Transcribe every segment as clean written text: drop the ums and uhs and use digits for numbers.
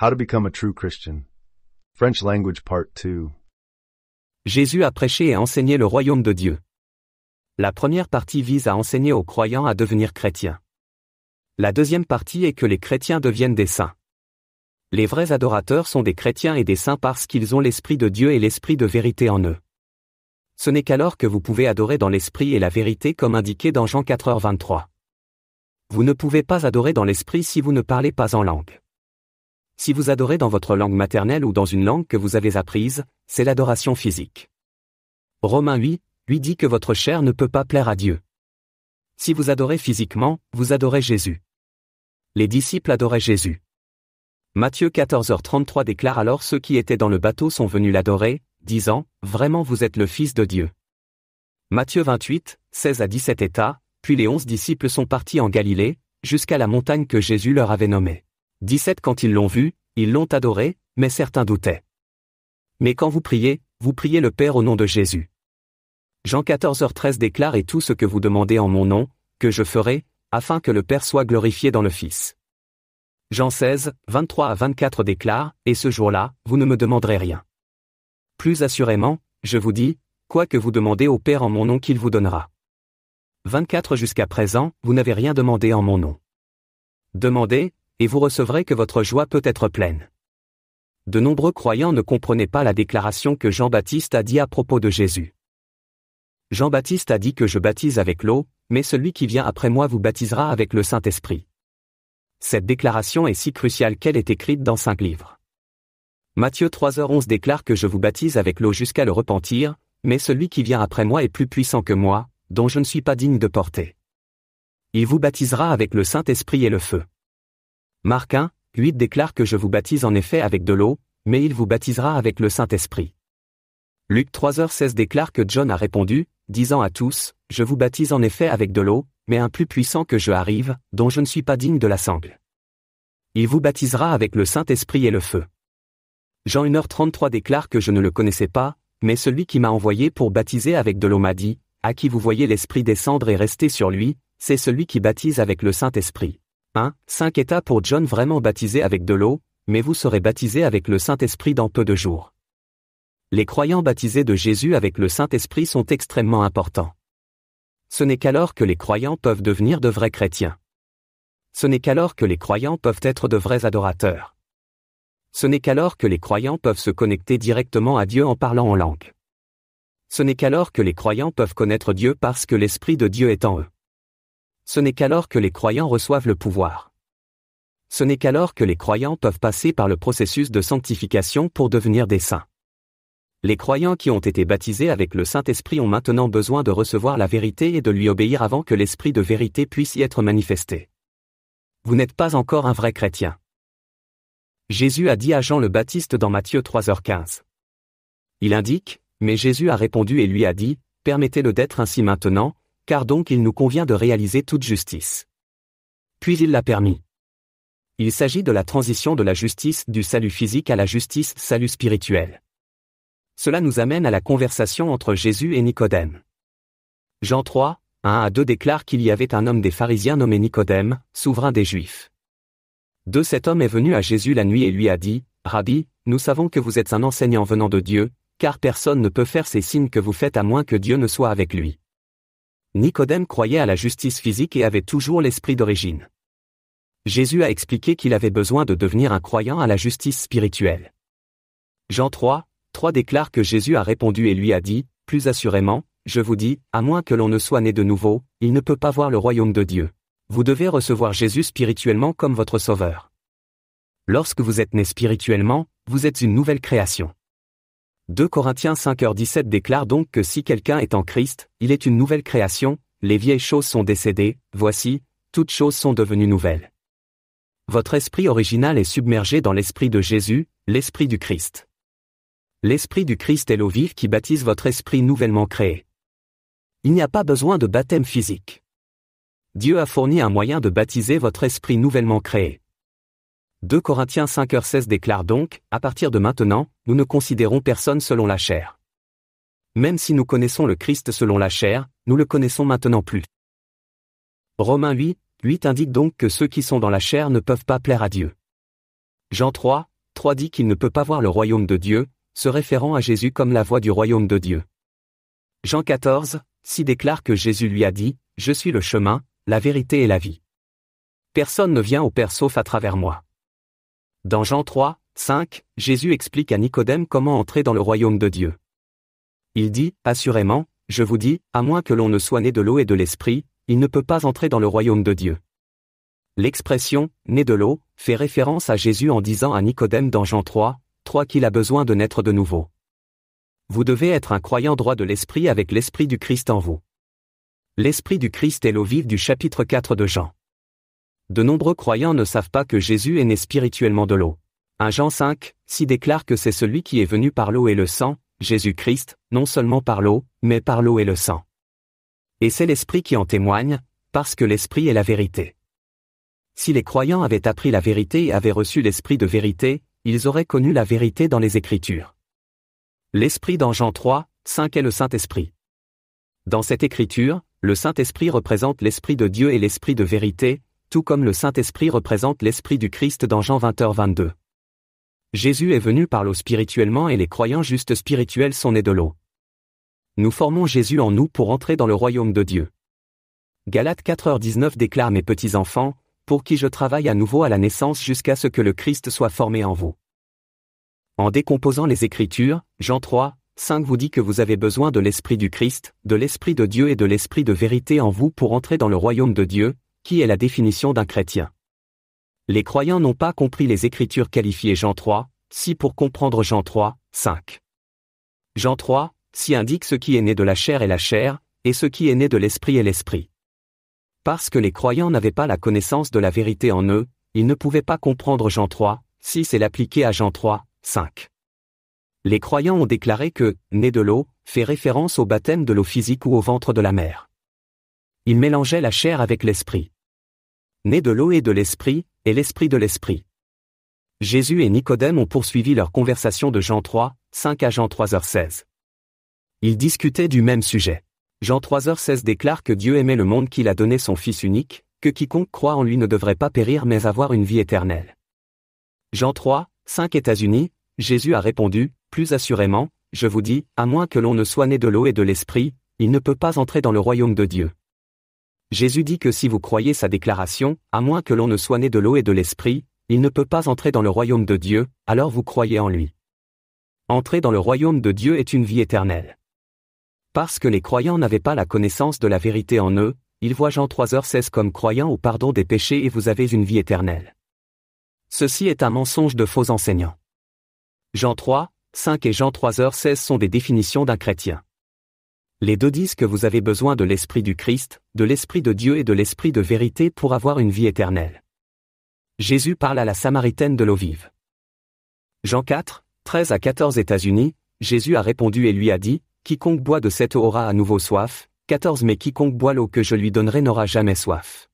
How to become a true Christian. French language part 2. Jésus a prêché et enseigné le royaume de Dieu. La première partie vise à enseigner aux croyants à devenir chrétiens. La deuxième partie est que les chrétiens deviennent des saints. Les vrais adorateurs sont des chrétiens et des saints parce qu'ils ont l'Esprit de Dieu et l'Esprit de vérité en eux. Ce n'est qu'alors que vous pouvez adorer dans l'Esprit et la vérité comme indiqué dans Jean 4h23. Vous ne pouvez pas adorer dans l'Esprit si vous ne parlez pas en langue. Si vous adorez dans votre langue maternelle ou dans une langue que vous avez apprise, c'est l'adoration physique. Romains 8 dit que votre chair ne peut pas plaire à Dieu. Si vous adorez physiquement, vous adorez Jésus. Les disciples adoraient Jésus. Matthieu 14h33 déclare alors ceux qui étaient dans le bateau sont venus l'adorer, disant, « Vraiment vous êtes le Fils de Dieu. » Matthieu 28, 16-17 États, puis les 11 disciples sont partis en Galilée, jusqu'à la montagne que Jésus leur avait nommée. 17 Quand ils l'ont vu, ils l'ont adoré, mais certains doutaient. Mais quand vous priez le Père au nom de Jésus. Jean 14h13 déclare « Et tout ce que vous demandez en mon nom, que je ferai, afin que le Père soit glorifié dans le Fils. » Jean 16, 23-24 déclare « Et ce jour-là, vous ne me demanderez rien. Plus assurément, je vous dis, quoi que vous demandez au Père en mon nom qu'il vous donnera. » 24 Jusqu'à présent, vous n'avez rien demandé en mon nom. Demandez, et vous recevrez que votre joie peut être pleine. De nombreux croyants ne comprenaient pas la déclaration que Jean-Baptiste a dit à propos de Jésus. Jean-Baptiste a dit que je baptise avec l'eau, mais celui qui vient après moi vous baptisera avec le Saint-Esprit. Cette déclaration est si cruciale qu'elle est écrite dans 5 livres. Matthieu 3h11 déclare que je vous baptise avec l'eau jusqu'à le repentir, mais celui qui vient après moi est plus puissant que moi, dont je ne suis pas digne de porter. Il vous baptisera avec le Saint-Esprit et le feu. Marc 1, 8 déclare que je vous baptise en effet avec de l'eau, mais il vous baptisera avec le Saint-Esprit. Luc 3h16 déclare que John a répondu, disant à tous, je vous baptise en effet avec de l'eau, mais un plus puissant que je arrive, dont je ne suis pas digne de la sangle. Il vous baptisera avec le Saint-Esprit et le feu. Jean 1h33 déclare que je ne le connaissais pas, mais celui qui m'a envoyé pour baptiser avec de l'eau m'a dit, à qui vous voyez l'Esprit descendre et rester sur lui, c'est celui qui baptise avec le Saint-Esprit. 5 États pour John vraiment baptisé avec de l'eau, mais vous serez baptisés avec le Saint-Esprit dans peu de jours. Les croyants baptisés de Jésus avec le Saint-Esprit sont extrêmement importants. Ce n'est qu'alors que les croyants peuvent devenir de vrais chrétiens. Ce n'est qu'alors que les croyants peuvent être de vrais adorateurs. Ce n'est qu'alors que les croyants peuvent se connecter directement à Dieu en parlant en langue. Ce n'est qu'alors que les croyants peuvent connaître Dieu parce que l'Esprit de Dieu est en eux. Ce n'est qu'alors que les croyants reçoivent le pouvoir. Ce n'est qu'alors que les croyants peuvent passer par le processus de sanctification pour devenir des saints. Les croyants qui ont été baptisés avec le Saint-Esprit ont maintenant besoin de recevoir la vérité et de lui obéir avant que l'Esprit de vérité puisse y être manifesté. Vous n'êtes pas encore un vrai chrétien. Jésus a dit à Jean le Baptiste dans Matthieu 3h15. Il indique, mais Jésus a répondu et lui a dit, permettez-le d'être ainsi maintenant, car donc il nous convient de réaliser toute justice. Puis il l'a permis. Il s'agit de la transition de la justice du salut physique à la justice salut spirituel. Cela nous amène à la conversation entre Jésus et Nicodème. Jean 3, 1-2 déclare qu'il y avait un homme des pharisiens nommé Nicodème, souverain des Juifs. Cet homme est venu à Jésus la nuit et lui a dit, « Rabbi, nous savons que vous êtes un enseignant venant de Dieu, car personne ne peut faire ces signes que vous faites à moins que Dieu ne soit avec lui. » Nicodème croyait à la justice physique et avait toujours l'esprit d'origine. Jésus a expliqué qu'il avait besoin de devenir un croyant à la justice spirituelle. Jean 3 déclare que Jésus a répondu et lui a dit, « Plus assurément, je vous dis, à moins que l'on ne soit né de nouveau, il ne peut pas voir le royaume de Dieu. » Vous devez recevoir Jésus spirituellement comme votre sauveur. Lorsque vous êtes né spirituellement, vous êtes une nouvelle création. 2 Corinthiens 5h17 déclare donc que si quelqu'un est en Christ, il est une nouvelle création, les vieilles choses sont décédées, voici, toutes choses sont devenues nouvelles. Votre esprit original est submergé dans l'esprit de Jésus, l'esprit du Christ. L'esprit du Christ est l'eau vive qui baptise votre esprit nouvellement créé. Il n'y a pas besoin de baptême physique. Dieu a fourni un moyen de baptiser votre esprit nouvellement créé. 2 Corinthiens 5h16 déclare donc, à partir de maintenant, nous ne considérons personne selon la chair. Même si nous connaissons le Christ selon la chair, nous le connaissons maintenant plus. Romains 8 indique donc que ceux qui sont dans la chair ne peuvent pas plaire à Dieu. Jean 3, 3 dit qu'il ne peut pas voir le royaume de Dieu, se référant à Jésus comme la voie du royaume de Dieu. Jean 14, 6 déclare que Jésus lui a dit, « Je suis le chemin, la vérité et la vie. Personne ne vient au Père sauf à travers moi. » Dans Jean 3, 5, Jésus explique à Nicodème comment entrer dans le royaume de Dieu. Il dit, « Assurément, je vous dis, à moins que l'on ne soit né de l'eau et de l'esprit, il ne peut pas entrer dans le royaume de Dieu. » L'expression « né de l'eau » fait référence à Jésus en disant à Nicodème dans Jean 3, 3 qu'il a besoin de naître de nouveau. Vous devez être un croyant droit de l'esprit avec l'esprit du Christ en vous. L'esprit du Christ est l'eau vive du chapitre 4 de Jean. De nombreux croyants ne savent pas que Jésus est né spirituellement de l'eau. 1 Jean 5, 6 déclare que c'est celui qui est venu par l'eau et le sang, Jésus-Christ, non seulement par l'eau, mais par l'eau et le sang. Et c'est l'esprit qui en témoigne, parce que l'esprit est la vérité. Si les croyants avaient appris la vérité et avaient reçu l'esprit de vérité, ils auraient connu la vérité dans les Écritures. L'esprit dans Jean 3, 5 est le Saint-Esprit. Dans cette écriture, le Saint-Esprit représente l'Esprit de Dieu et l'Esprit de vérité, tout comme le Saint-Esprit représente l'Esprit du Christ dans Jean 20h22. Jésus est venu par l'eau spirituellement et les croyants justes spirituels sont nés de l'eau. Nous formons Jésus en nous pour entrer dans le royaume de Dieu. Galates 4h19 déclare « Mes petits enfants, pour qui je travaille à nouveau à la naissance jusqu'à ce que le Christ soit formé en vous. » En décomposant les Écritures, Jean 3, 5 vous dit que vous avez besoin de l'Esprit du Christ, de l'Esprit de Dieu et de l'Esprit de vérité en vous pour entrer dans le royaume de Dieu, qui est la définition d'un chrétien. Les croyants n'ont pas compris les Écritures qualifiées Jean 3, 6 pour comprendre Jean 3, 5. Jean 3, 6 indique ce qui est né de la chair est la chair, et ce qui est né de l'Esprit est l'Esprit. Parce que les croyants n'avaient pas la connaissance de la vérité en eux, ils ne pouvaient pas comprendre Jean 3, 6 et l'appliquer à Jean 3, 5. Les croyants ont déclaré que « né de l'eau » fait référence au baptême de l'eau physique ou au ventre de la mère. Ils mélangeaient la chair avec l'esprit. Né de l'eau et de l'esprit, et l'esprit de l'esprit. Jésus et Nicodème ont poursuivi leur conversation de Jean 3, 5 à Jean 3h16. Ils discutaient du même sujet. Jean 3h16 déclare que Dieu aimait le monde qu'il a donné son Fils unique, que quiconque croit en lui ne devrait pas périr mais avoir une vie éternelle. Jean 3, 5 États-Unis, Jésus a répondu, plus assurément, je vous dis, à moins que l'on ne soit né de l'eau et de l'esprit, il ne peut pas entrer dans le royaume de Dieu. Jésus dit que si vous croyez sa déclaration, à moins que l'on ne soit né de l'eau et de l'esprit, il ne peut pas entrer dans le royaume de Dieu, alors vous croyez en lui. Entrer dans le royaume de Dieu est une vie éternelle. Parce que les croyants n'avaient pas la connaissance de la vérité en eux, ils voient Jean 3h16 comme croyant au pardon des péchés et vous avez une vie éternelle. Ceci est un mensonge de faux enseignants. Jean 3, 5 et Jean 3h16 sont des définitions d'un chrétien. Les deux disent que vous avez besoin de l'Esprit du Christ, de l'Esprit de Dieu et de l'Esprit de vérité pour avoir une vie éternelle. Jésus parle à la Samaritaine de l'eau vive. Jean 4, 13 à 14 États-Unis, Jésus a répondu et lui a dit, « Quiconque boit de cette eau aura à nouveau soif. » 14 Mais quiconque boit l'eau que je lui donnerai n'aura jamais soif.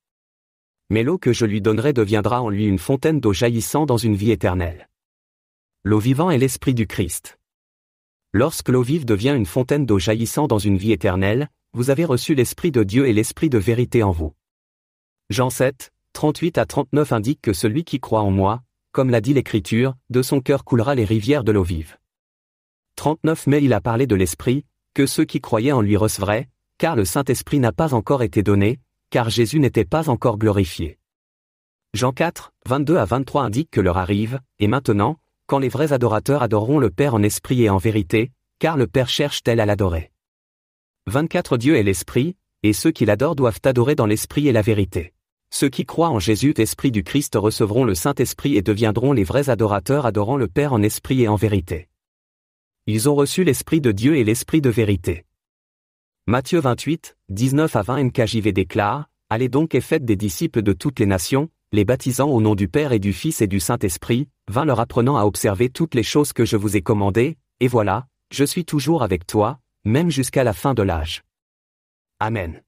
Mais l'eau que je lui donnerai deviendra en lui une fontaine d'eau jaillissant dans une vie éternelle. L'eau vivant est l'Esprit du Christ. Lorsque l'eau vive devient une fontaine d'eau jaillissant dans une vie éternelle, vous avez reçu l'Esprit de Dieu et l'Esprit de vérité en vous. Jean 7, 38 à 39 indique que celui qui croit en moi, comme l'a dit l'Écriture, de son cœur coulera les rivières de l'eau vive. 39 Mais il a parlé de l'Esprit, que ceux qui croyaient en lui recevraient, car le Saint-Esprit n'a pas encore été donné, car Jésus n'était pas encore glorifié. Jean 4, 22 à 23 indique que l'heure arrive, et maintenant, quand les vrais adorateurs adoreront le Père en esprit et en vérité, car le Père cherche tel à l'adorer. 24 Dieu est l'Esprit, et ceux qui l'adorent doivent adorer dans l'Esprit et la vérité. Ceux qui croient en Jésus, l'Esprit du Christ recevront le Saint-Esprit et deviendront les vrais adorateurs adorant le Père en esprit et en vérité. Ils ont reçu l'Esprit de Dieu et l'Esprit de vérité. Matthieu 28, 19 à 20 NKJV déclare, « Allez donc et faites des disciples de toutes les nations, les baptisant au nom du Père et du Fils et du Saint-Esprit, leur apprenant à observer toutes les choses que je vous ai commandées, et voilà, je suis toujours avec toi, même jusqu'à la fin de l'âge. » Amen.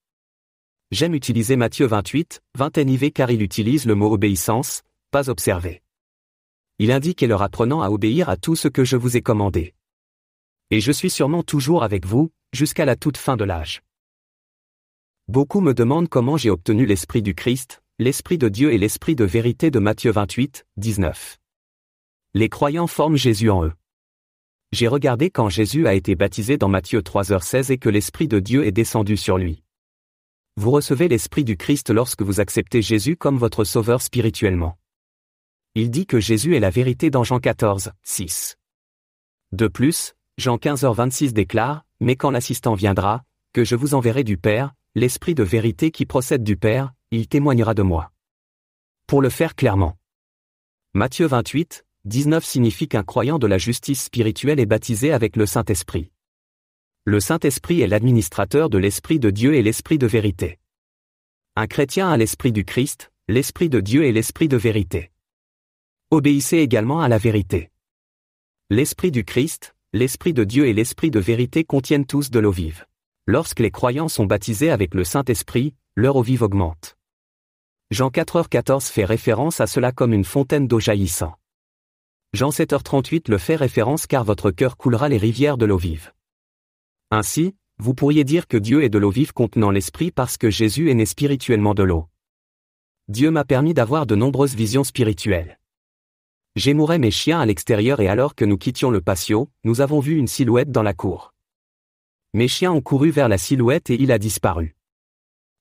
J'aime utiliser Matthieu 28, 20 NIV car il utilise le mot obéissance, pas observer. Il indique et leur apprenant à obéir à tout ce que je vous ai commandé. Et je suis sûrement toujours avec vous, jusqu'à la toute fin de l'âge. Beaucoup me demandent comment j'ai obtenu l'Esprit du Christ, l'Esprit de Dieu et l'Esprit de vérité de Matthieu 28, 19. Les croyants forment Jésus en eux. J'ai regardé quand Jésus a été baptisé dans Matthieu 3h16 et que l'Esprit de Dieu est descendu sur lui. Vous recevez l'Esprit du Christ lorsque vous acceptez Jésus comme votre sauveur spirituellement. Il dit que Jésus est la vérité dans Jean 14:6. De plus, Jean 15h26 déclare, « Mais quand l'assistant viendra, que je vous enverrai du Père, l'Esprit de vérité qui procède du Père, il témoignera de moi. » Pour le faire clairement. Matthieu 28:19 signifie qu'un croyant de la justice spirituelle est baptisé avec le Saint-Esprit. Le Saint-Esprit est l'administrateur de l'Esprit de Dieu et l'Esprit de vérité. Un chrétien a l'Esprit du Christ, l'Esprit de Dieu et l'Esprit de vérité. Obéissez également à la vérité. L'Esprit du Christ, l'Esprit de Dieu et l'Esprit de vérité contiennent tous de l'eau vive. Lorsque les croyants sont baptisés avec le Saint-Esprit, leur eau vive augmente. Jean 4h14 fait référence à cela comme une fontaine d'eau jaillissant. Jean 7h38 le fait référence car votre cœur coulera les rivières de l'eau vive. Ainsi, vous pourriez dire que Dieu est de l'eau vive contenant l'Esprit parce que Jésus est né spirituellement de l'eau. Dieu m'a permis d'avoir de nombreuses visions spirituelles. J'émourais mes chiens à l'extérieur et alors que nous quittions le patio, nous avons vu une silhouette dans la cour. Mes chiens ont couru vers la silhouette et il a disparu.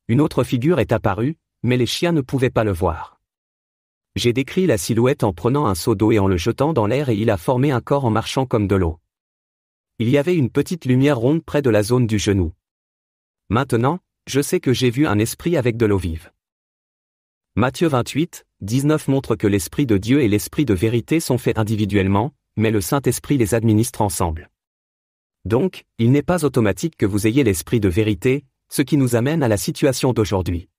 Une autre figure est apparue, mais les chiens ne pouvaient pas le voir. J'ai décrit la silhouette en prenant un seau d'eau et en le jetant dans l'air et il a formé un corps en marchant comme de l'eau. Il y avait une petite lumière ronde près de la zone du genou. Maintenant, je sais que j'ai vu un esprit avec de l'eau vive. Matthieu 28:19 montre que l'Esprit de Dieu et l'Esprit de vérité sont faits individuellement, mais le Saint-Esprit les administre ensemble. Donc, il n'est pas automatique que vous ayez l'Esprit de vérité, ce qui nous amène à la situation d'aujourd'hui.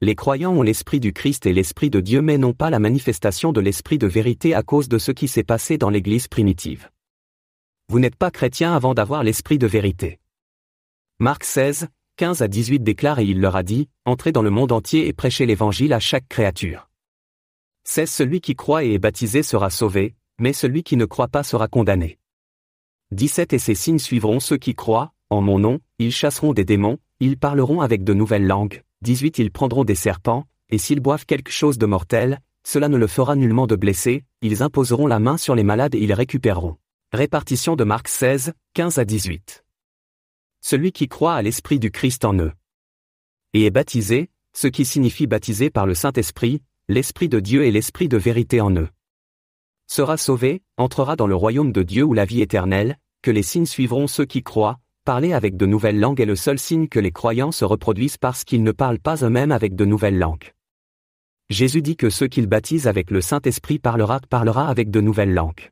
Les croyants ont l'Esprit du Christ et l'Esprit de Dieu mais n'ont pas la manifestation de l'Esprit de vérité à cause de ce qui s'est passé dans l'Église primitive. Vous n'êtes pas chrétien avant d'avoir l'Esprit de vérité. Marc 16:15-18 déclare et il leur a dit, « Entrez dans le monde entier et prêchez l'Évangile à chaque créature. 16 Celui qui croit et est baptisé sera sauvé, mais celui qui ne croit pas sera condamné. 17 Et ces signes suivront ceux qui croient, en mon nom, ils chasseront des démons, ils parleront avec de nouvelles langues. 18 Ils prendront des serpents, et s'ils boivent quelque chose de mortel, cela ne le fera nullement de blesser, ils imposeront la main sur les malades et ils récupéreront. » Répartition de Marc 16:15-18. Celui qui croit à l'Esprit du Christ en eux. Et est baptisé, ce qui signifie baptisé par le Saint-Esprit, l'Esprit de Dieu et l'Esprit de vérité en eux. Sera sauvé, entrera dans le royaume de Dieu ou la vie éternelle, que les signes suivront ceux qui croient, parler avec de nouvelles langues est le seul signe que les croyants se reproduisent parce qu'ils ne parlent pas eux-mêmes avec de nouvelles langues. Jésus dit que ceux qu'il baptise avec le Saint-Esprit parlera avec de nouvelles langues.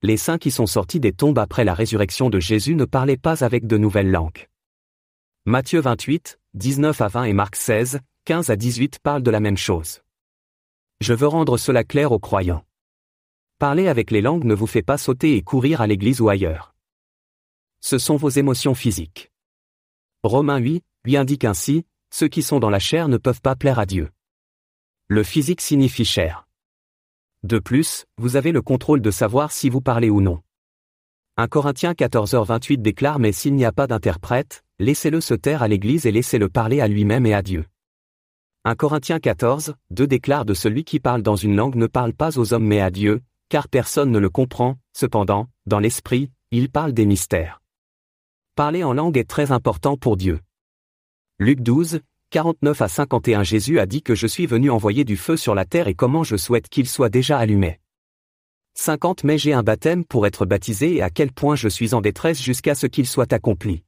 Les saints qui sont sortis des tombes après la résurrection de Jésus ne parlaient pas avec de nouvelles langues. Matthieu 28:19-20 et Marc 16:15-18 parlent de la même chose. Je veux rendre cela clair aux croyants. Parler avec les langues ne vous fait pas sauter et courir à l'église ou ailleurs. Ce sont vos émotions physiques. Romains 8 lui indique ainsi, ceux qui sont dans la chair ne peuvent pas plaire à Dieu. Le physique signifie chair. De plus, vous avez le contrôle de savoir si vous parlez ou non. 1 Corinthiens 14h28 déclare « Mais s'il n'y a pas d'interprète, laissez-le se taire à l'église et laissez-le parler à lui-même et à Dieu. » 1 Corinthiens 14:2 déclare de celui qui parle dans une langue ne parle pas aux hommes mais à Dieu, car personne ne le comprend, cependant, dans l'esprit, il parle des mystères. Parler en langue est très important pour Dieu. Luc 12:49-51 Jésus a dit que je suis venu envoyer du feu sur la terre et comment je souhaite qu'il soit déjà allumé. 50 Mais j'ai un baptême pour être baptisé et à quel point je suis en détresse jusqu'à ce qu'il soit accompli.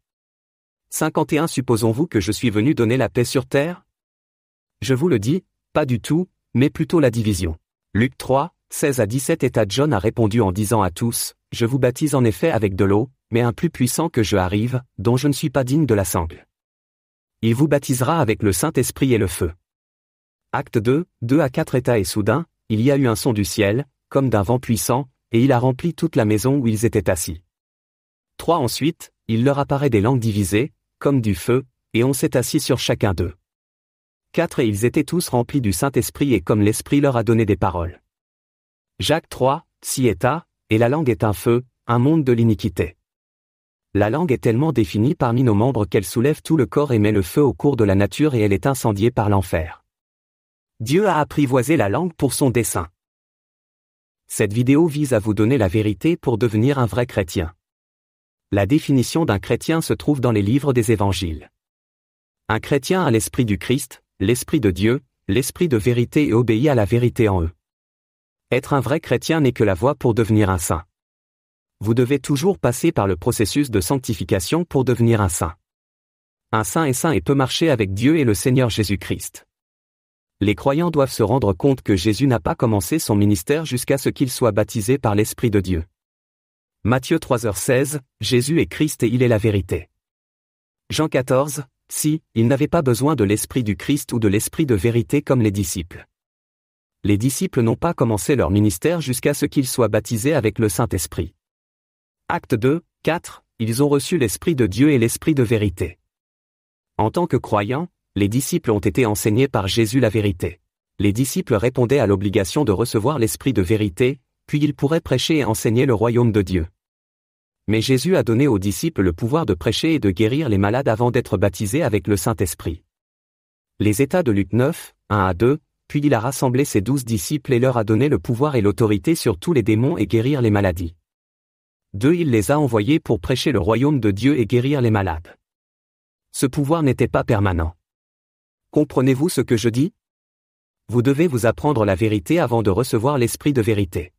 51 Supposons-vous que je suis venu donner la paix sur terre? Je vous le dis, pas du tout, mais plutôt la division. Luc 3:16-17 Et John a répondu en disant à tous, je vous baptise en effet avec de l'eau, mais un plus puissant que je arrive, dont je ne suis pas digne de la sangle. Il vous baptisera avec le Saint-Esprit et le feu. Acte 2:2-4 État et soudain, il y a eu un son du ciel, comme d'un vent puissant, et il a rempli toute la maison où ils étaient assis. 3 Ensuite, il leur apparaît des langues divisées, comme du feu, et on s'est assis sur chacun d'eux. 4 Et ils étaient tous remplis du Saint-Esprit et comme l'Esprit leur a donné des paroles. Jacques 3:6 État, et la langue est un feu, un monde de l'iniquité. La langue est tellement définie parmi nos membres qu'elle soulève tout le corps et met le feu au cours de la nature et elle est incendiée par l'enfer. Dieu a apprivoisé la langue pour son dessein. Cette vidéo vise à vous donner la vérité pour devenir un vrai chrétien. La définition d'un chrétien se trouve dans les livres des évangiles. Un chrétien a l'esprit du Christ, l'esprit de Dieu, l'esprit de vérité et obéit à la vérité en eux. Être un vrai chrétien n'est que la voie pour devenir un saint. Vous devez toujours passer par le processus de sanctification pour devenir un saint. Un saint est saint et peut marcher avec Dieu et le Seigneur Jésus-Christ. Les croyants doivent se rendre compte que Jésus n'a pas commencé son ministère jusqu'à ce qu'il soit baptisé par l'Esprit de Dieu. Matthieu 3h16, Jésus est Christ et il est la vérité. Jean 14, si, il n'avait pas besoin de l'Esprit du Christ ou de l'Esprit de vérité comme les disciples. Les disciples n'ont pas commencé leur ministère jusqu'à ce qu'ils soient baptisés avec le Saint-Esprit. Acte 2, 4, ils ont reçu l'Esprit de Dieu et l'Esprit de vérité. En tant que croyants, les disciples ont été enseignés par Jésus la vérité. Les disciples répondaient à l'obligation de recevoir l'Esprit de vérité, puis ils pourraient prêcher et enseigner le royaume de Dieu. Mais Jésus a donné aux disciples le pouvoir de prêcher et de guérir les malades avant d'être baptisés avec le Saint-Esprit. Les états de Luc 9, 1-2, puis il a rassemblé ses 12 disciples et leur a donné le pouvoir et l'autorité sur tous les démons et guérir les maladies. 2. Il les a envoyés pour prêcher le royaume de Dieu et guérir les malades. Ce pouvoir n'était pas permanent. Comprenez-vous ce que je dis? Vous devez vous apprendre la vérité avant de recevoir l'Esprit de vérité.